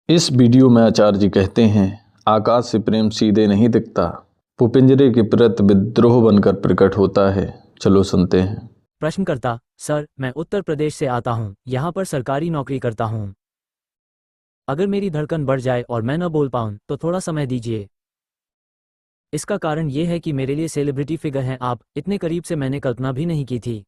इस वीडियो में आचार्य जी कहते हैं, आकाश से प्रेम सीधे नहीं दिखता, वो पिंजरे के प्रति विद्रोह बनकर प्रकट होता है। चलो सुनते हैं। प्रश्नकर्ता: सर, मैं उत्तर प्रदेश से आता हूँ, यहाँ पर सरकारी नौकरी करता हूँ। अगर मेरी धड़कन बढ़ जाए और मैं न बोल पाऊँ तो थोड़ा समय दीजिए। इसका कारण ये है कि मेरे लिए सेलिब्रिटी फिगर हैं आप, इतने करीब से मैंने कल्पना भी नहीं की थी।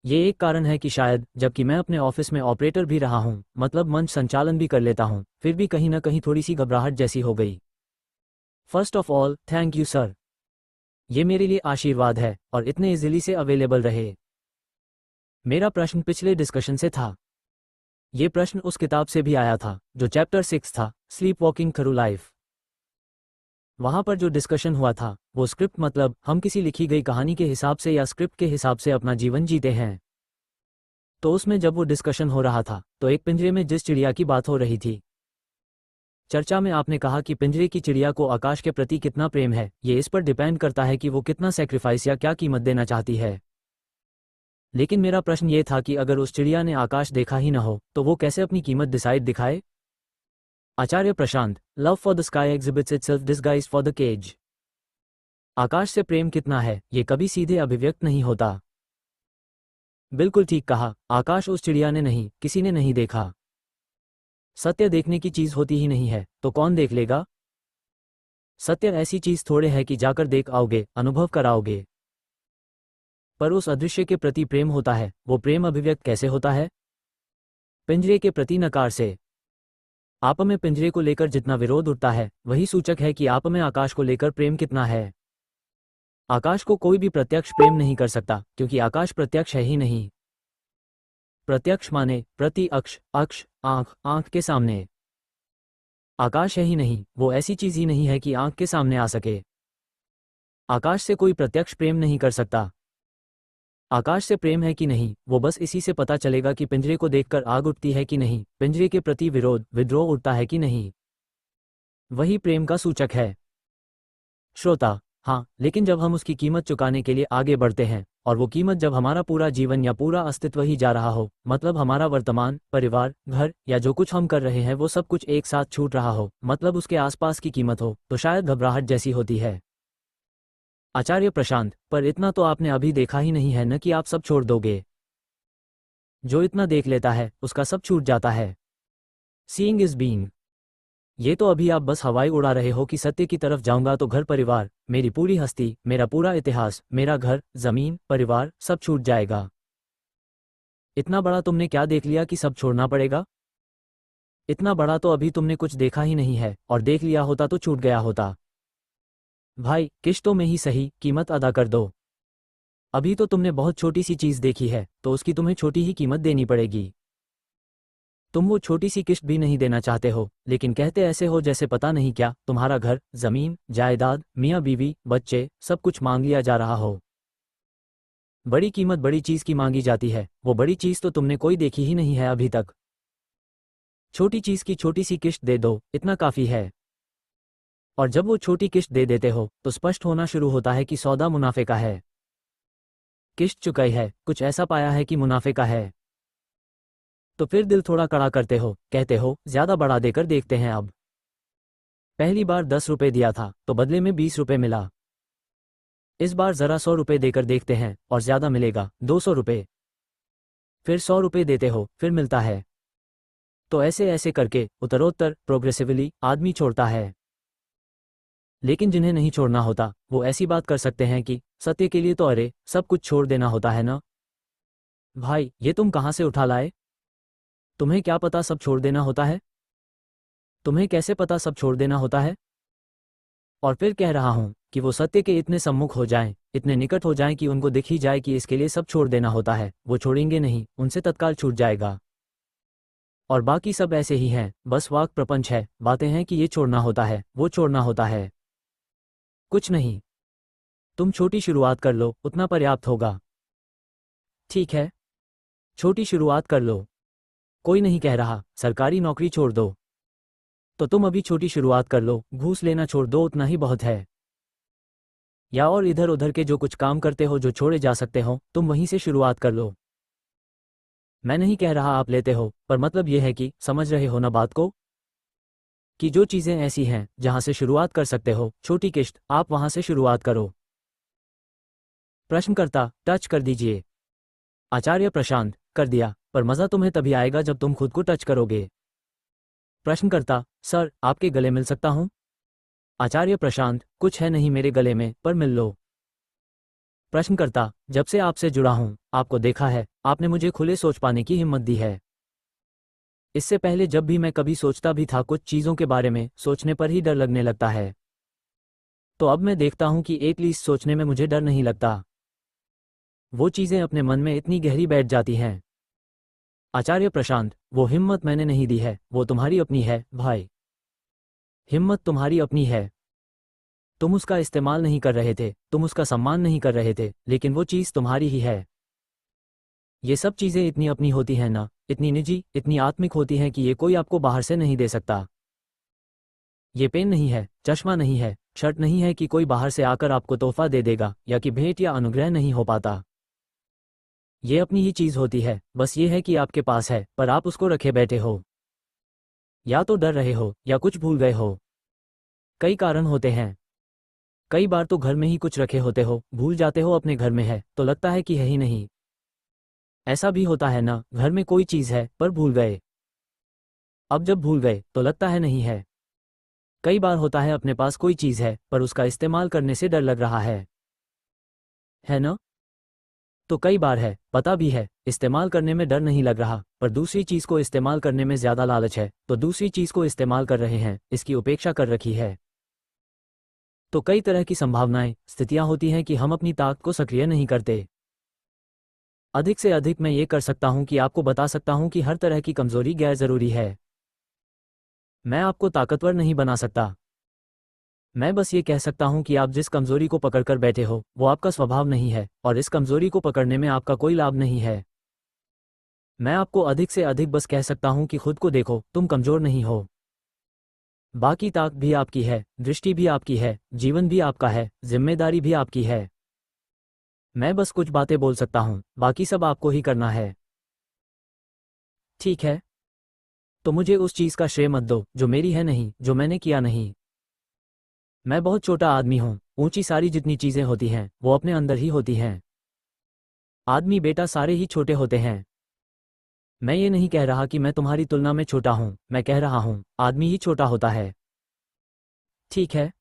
ये एक कारण है कि शायद, जबकि मैं अपने ऑफिस में ऑपरेटर भी रहा हूँ, मतलब मंच संचालन भी कर लेता हूँ, फिर भी कहीं ना कहीं थोड़ी सी घबराहट जैसी हो गई। First of all, thank you sir. ये मेरे लिए आशीर्वाद है, और इतने इजीली से अवेलेबल रहे। मेरा प्रश्न पिछले डिस्कशन से था। ये प्रश्न उस किताब से भी आया था, जो चैप्टर 6 था, स्लीप वॉकिंग थ्रू लाइफ। वहाँ पर जो डिस्कशन हुआ था, वो स्क्रिप्ट मतलब हम किसी लिखी गई कहानी के हिसाब से या स्क्रिप्ट के हिसाब से अपना जीवन जीते हैं। तो उसमें जब वो डिस्कशन हो रहा था, तो एक पिंजरे में जिस चिड़िया की बात हो रही थी, चर्चा में आपने कहा कि पिंजरे की चिड़िया को आकाश के प्रति कितना प्रेम है, ये इस पर डिपेंड करता है कि वो कितना सेक्रीफाइस या क्या कीमत देना चाहती है। लेकिन मेरा प्रश्न ये था कि अगर उस चिड़िया ने आकाश देखा ही न हो, तो वो कैसे अपनी कीमत डिसाइड दिखाए? Acharya Prashant: love for the sky exhibits itself disguised for the cage. आकाश से प्रेम कितना है, ये कभी सीधे अभिव्यक्त नहीं होता। बिल्कुल ठीक कहा, आकाश उस चिड़िया ने नहीं, किसी ने नहीं देखा। सत्य देखने की चीज होती ही नहीं है, तो कौन देख लेगा? सत्य ऐसी चीज थोड़े है कि जाकर देख आओगे, अनुभव कराओगे। पर उस अदृश्य के प्रति प्रेम होता है, वो प्रेम अभिव्यक्त कैसे होता है? पिंजरे के प्रति नकार से। आप में पिंजरे को लेकर जितना विरोध उठता है, वही सूचक है कि आप में आकाश को लेकर प्रेम कितना है। आकाश को कोई भी प्रत्यक्ष प्रेम नहीं कर सकता, क्योंकि आकाश प्रत्यक्ष है ही नहीं। प्रत्यक्ष माने प्रति अक्ष, अक्ष, आंख, आंख के सामने। आकाश है ही नहीं, वो ऐसी चीज ही नहीं है कि आंख के सामने आ सके। आकाश से कोई प्रत्यक्ष प्रेम नहीं कर सकता। आकाश से प्रेम है कि नहीं, वो बस इसी से पता चलेगा कि पिंजरे को देखकर आग उठती है कि नहीं, पिंजरे के प्रति विरोध, विद्रोह उठता है कि नहीं। वही प्रेम का सूचक है। श्रोता: हाँ, लेकिन जब हम उसकी कीमत चुकाने के लिए आगे बढ़ते हैं, और वो कीमत जब हमारा पूरा जीवन या पूरा अस्तित्व ही जा रहा हो, मतलब हमारा वर्तमान, परिवार, घर या जो कुछ हम कर रहे हैं वो सब कुछ एक साथ छूट रहा हो, मतलब उसके आसपास की कीमत हो, तो शायद घबराहट जैसी होती है। आचार्य प्रशांत: पर इतना तो आपने अभी देखा ही नहीं है न कि आप सब छोड़ दोगे। जो इतना देख लेता है, उसका सब छूट जाता है। Seeing is being. ये तो अभी आप बस हवाई उड़ा रहे हो कि सत्य की तरफ जाऊंगा तो घर परिवार, मेरी पूरी हस्ती, मेरा पूरा इतिहास, मेरा घर, जमीन, परिवार, सब छूट जाएगा। इतना बड़ा तुमने क्या देख लिया कि सब छोड़ना पड़ेगा? इतना बड़ा तो अभी तुमने कुछ देखा ही नहीं है, और देख लिया होता तो छूट गया होता। भाई, किश्तों में ही सही, कीमत अदा कर दो। अभी तो तुमने बहुत छोटी सी चीज देखी है, तो उसकी तुम्हें छोटी ही कीमत देनी पड़ेगी। तुम वो छोटी सी किश्त भी नहीं देना चाहते हो, लेकिन कहते ऐसे हो जैसे पता नहीं क्या, तुम्हारा घर, जमीन, जायदाद, मियाँ बीवी, बच्चे, सब कुछ मांग लिया जा रहा हो। बड़ी कीमत बड़ी चीज की मांगी जाती है, वो बड़ी चीज तो तुमने कोई देखी ही नहीं है अभी तक। छोटी चीज की छोटी सी किश्त दे दो, इतना काफी है। और जब वो छोटी किश्त दे देते हो, तो स्पष्ट होना शुरू होता है कि सौदा मुनाफे का है। किश्त चुकाई है, कुछ ऐसा पाया है कि मुनाफे का है। तो फिर दिल थोड़ा कड़ा करते हो, कहते हो ज्यादा बढ़ा देकर देखते हैं अब। पहली बार 10 रुपए दिया था, तो बदले में 20 रुपए मिला। इस बार जरा 100 रुपए देकर देखते हैं, और ज्यादा मिलेगा, 200 रुपए। फिर 100 रुपए देते हो, फिर मिलता है। तो ऐसे ऐसे करके, उत्तरोत्तर, प्रोग्रेसिवली, आदमी छोड़ता है। लेकिन जिन्हें नहीं छोड़ना होता, वो ऐसी बात कर सकते हैं कि सत्य के लिए तो अरे, सब कुछ छोड़ देना होता है ना। भाई, ये तुम कहाँ से उठा लाए? तुम्हें क्या पता सब छोड़ देना होता है? तुम्हें कैसे पता सब छोड़ देना होता है? और फिर कह रहा हूं कि वो सत्य के इतने सम्मुख हो जाएं, इतने निकट हो जाएं कि उनको दिख ही जाए कि इसके लिए सब छोड़ देना होता है, वो छोड़ेंगे नहीं, उनसे तत्काल छूट जाएगा। और बाकी सब ऐसे ही हैं, बस वाक प्रपंच है, बातें हैं कि ये छोड़ना होता है, वो छोड़ना होता है। कुछ नहीं। तुम छोटी शुरुआत कर लो, उतना पर्याप्त होगा। ठीक है, छोटी शुरुआत कर लो। कोई नहीं कह रहा सरकारी नौकरी छोड़ दो। तो तुम अभी छोटी शुरुआत कर लो, घूस लेना छोड़ दो, उतना ही बहुत है। या और इधर उधर के जो कुछ काम करते हो जो छोड़े जा सकते हो, तुम वहीं से शुरुआत कर लो। मैं नहीं कह रहा आप लेते हो, पर मतलब यह है कि समझ रहे हो ना बात को, कि जो चीज़ें ऐसी हैं जहां से शुरुआत कर सकते हो, छोटी किश्त, आप वहां से शुरुआत करो। प्रश्नकर्ता, टच कर दीजिए। आचार्य प्रशांत, कर दिया, पर मज़ा तुम्हें तभी आएगा जब तुम खुद को टच करोगे। प्रश्नकर्ता, सर आपके गले मिल सकता हूं? आचार्य प्रशांत, कुछ है नहीं मेरे गले में, पर मिल लो। प्रश्नकर्ता, जब से आपसे जुड़ा हूं, आपको देखा है, आपने मुझे खुले सोच पाने की हिम्मत दी है। इससे पहले जब भी मैं कभी सोचता भी था, कुछ चीज़ों के बारे में सोचने पर ही डर लगने लगता है। तो अब मैं देखता हूं कि एटलीस्ट सोचने में मुझे डर नहीं लगता। वो चीज़ें अपने मन में इतनी गहरी बैठ जाती हैं। आचार्य प्रशांत, वो हिम्मत मैंने नहीं दी है, वो तुम्हारी अपनी है भाई। हिम्मत तुम्हारी अपनी है। तुम उसका इस्तेमाल नहीं कर रहे थे, तुम उसका सम्मान नहीं कर रहे थे, लेकिन वो चीज़ तुम्हारी ही है। ये सब चीज़ें इतनी अपनी होती हैं ना, इतनी निजी, इतनी आत्मिक होती हैं कि ये कोई आपको बाहर से नहीं दे सकता। ये पेन नहीं है, चश्मा नहीं है, शर्ट नहीं है कि कोई बाहर से आकर आपको तोहफा दे देगा, या कि भेंट या अनुग्रह नहीं हो पाता। ये अपनी ही चीज़ होती है, बस ये है कि आपके पास है, पर आप उसको रखे बैठे हो। या तो डर रहे हो, या कुछ भूल गए हो। कई कारण होते हैं। कई बार तो घर में ही कुछ रखे होते हो, भूल जाते हो अपने घर में है, तो लगता है कि है ही नहीं। ऐसा भी होता है ना, घर में कोई चीज़ है, पर भूल गए। अब जब भूल गए, तो लगता है नहीं है। कई बार होता है अपने पास कोई चीज़ है, पर उसका इस्तेमाल करने से डर लग रहा है ना? तो कई बार है, पता भी है, इस्तेमाल करने में डर नहीं लग रहा, पर दूसरी चीज़ को इस्तेमाल करने में ज़्यादा लालच है, तो दूसरी चीज़ को इस्तेमाल कर रहे हैं, इसकी उपेक्षा कर रखी है। तो कई तरह की संभावनाएं, स्थितियां होती हैं कि हम अपनी ताकत को सक्रिय नहीं करते। अधिक से अधिक मैं ये कर सकता हूं कि आपको बता सकता हूं कि हर तरह की कमजोरी गैर जरूरी है। मैं आपको ताकतवर नहीं बना सकता। मैं बस ये कह सकता हूं कि आप जिस कमजोरी को पकड़कर बैठे हो, वो आपका स्वभाव नहीं है, और इस कमजोरी को पकड़ने में आपका कोई लाभ नहीं है। मैं आपको अधिक से अधिक बस कह सकता हूं कि खुद को देखो, तुम कमजोर नहीं हो। बाकी ताकत भी आपकी है, दृष्टि भी आपकी है, जीवन भी आपका है, जिम्मेदारी भी आपकी है। मैं बस कुछ बातें बोल सकता हूं, बाकी सब आपको ही करना है। ठीक है? तो मुझे उस चीज़ का श्रेय मत दो जो मेरी है नहीं, जो मैंने किया नहीं। मैं बहुत छोटा आदमी हूँ, ऊंची सारी जितनी चीज़ें होती हैं, वो अपने अंदर ही होती हैं। आदमी बेटा सारे ही छोटे होते हैं। मैं ये नहीं कह रहा कि मैं तुम्हारी तुलना में छोटा हूँ, मैं कह रहा हूँ, आदमी ही छोटा होता है। ठीक है?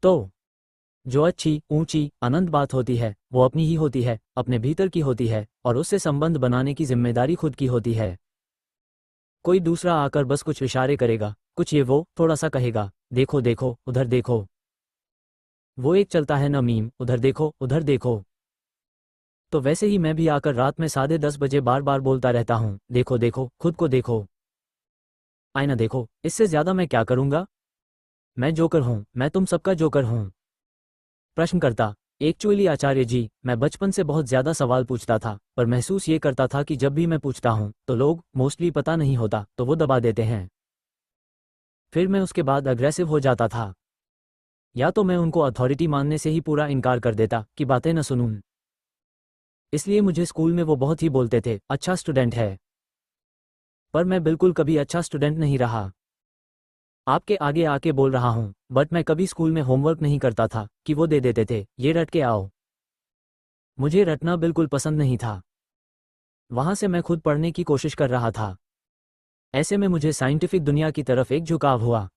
तो जो अच्छी, ऊंची, अनंत बात होती है, वो अपनी ही होती है, अपने भीतर की होती है, और उससे संबंध बनाने की जिम्मेदारी खुद की होती है। कोई दूसरा आकर बस कुछ इशारे करेगा, कुछ ये वो, थोड़ा सा कहेगा, देखो देखो, उधर देखो। वो एक चलता है ना मीम, उधर देखो, उधर देखो। तो वैसे ही मैं भी आकर रात में 10:30 बजे बार बार बोलता रहता हूँ, देखो देखो, खुद को देखो, आईना देखो। इससे ज्यादा मैं क्या करूँगा? मैं जोकर हूँ, मैं तुम सबका जोकर हूँ। प्रश्नकर्ता, एक्चुअली आचार्य जी, मैं बचपन से बहुत ज़्यादा सवाल पूछता था, पर महसूस ये करता था कि जब भी मैं पूछता हूँ, तो लोग, मोस्टली पता नहीं होता, तो वो दबा देते हैं। फिर मैं उसके बाद अग्रेसिव हो जाता था। या तो मैं उनको अथॉरिटी मानने से ही पूरा इनकार कर देता कि बातें न सुनूं। इसलिए मुझे स्कूल में वो बहुत ही बोलते थे, अच्छा स्टूडेंट है। पर मैं बिल्कुल कभी अच्छा स्टूडेंट नहीं रहा। आपके आगे आके बोल रहा हूँ, बट मैं कभी स्कूल में होमवर्क नहीं करता था कि वो दे देते थे, ये रट के आओ। मुझे रटना बिल्कुल पसंद नहीं था। वहाँ से मैं खुद पढ़ने की कोशिश कर रहा था। ऐसे में मुझे साइंटिफिक दुनिया की तरफ एक झुकाव हुआ।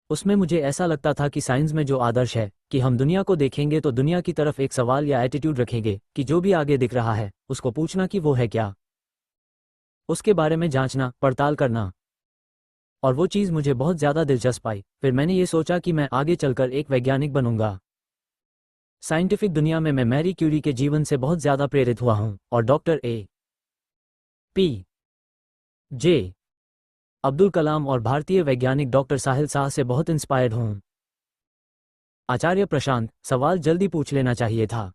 उसमें मुझे ऐसा लगता था कि साइंस में जो आदर्श है, कि हम दुनिया को देखेंगे तो दुनिया की तरफ एक सवाल या एटीट्यूड रखेंगे, कि जो भी आगे दिख रहा है, उसको पूछना कि वो है क्या। उसके बारे में जांचना, पड़ताल करना। और वो चीज़ मुझे बहुत ज़्यादा दिलचस्प आई। फिर मैंने ये सोचा कि मैं आगे चलकर एक वैज्ञानिक बनूंगा। साइंटिफिक दुनिया में मैं मैरी क्यूरी के जीवन से बहुत ज़्यादा प्रेरित हुआ हूँ, और डॉक्टर ए. पी. जे. अब्दुल कलाम और भारतीय वैज्ञानिक डॉक्टर साहिल शाह से बहुत इंस्पायर्ड हूँ। आचार्य प्रशांत, सवाल जल्दी पूछ लेना चाहिए था।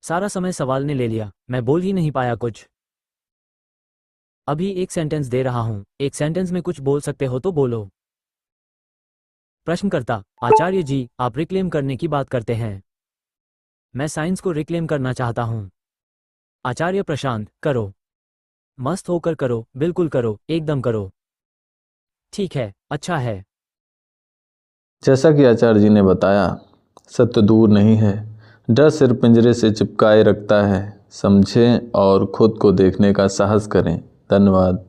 सारा समय सवाल ने ले लिया, मैं बोल ही नहीं पाया कुछ। अभी एक सेंटेंस दे रहा हूँ, एक सेंटेंस में कुछ बोल सकते हो तो बोलो। प्रश्नकर्ता, आचार्य जी, आप रिक्लेम करने की बात करते हैं। मैं साइंस को रिक्लेम करना चाहता हूँ। आचार्य प्रशांत, करो। मस्त होकर करो, बिल्कुल करो, एकदम करो। ठीक है, अच्छा है। जैसा कि आचार्य जी ने बताया, सत्य दूर नहीं है, डर सिर्फ पिंजरे से चिपकाए रखता है। समझें और खुद को देखने का साहस करें। धन्यवाद।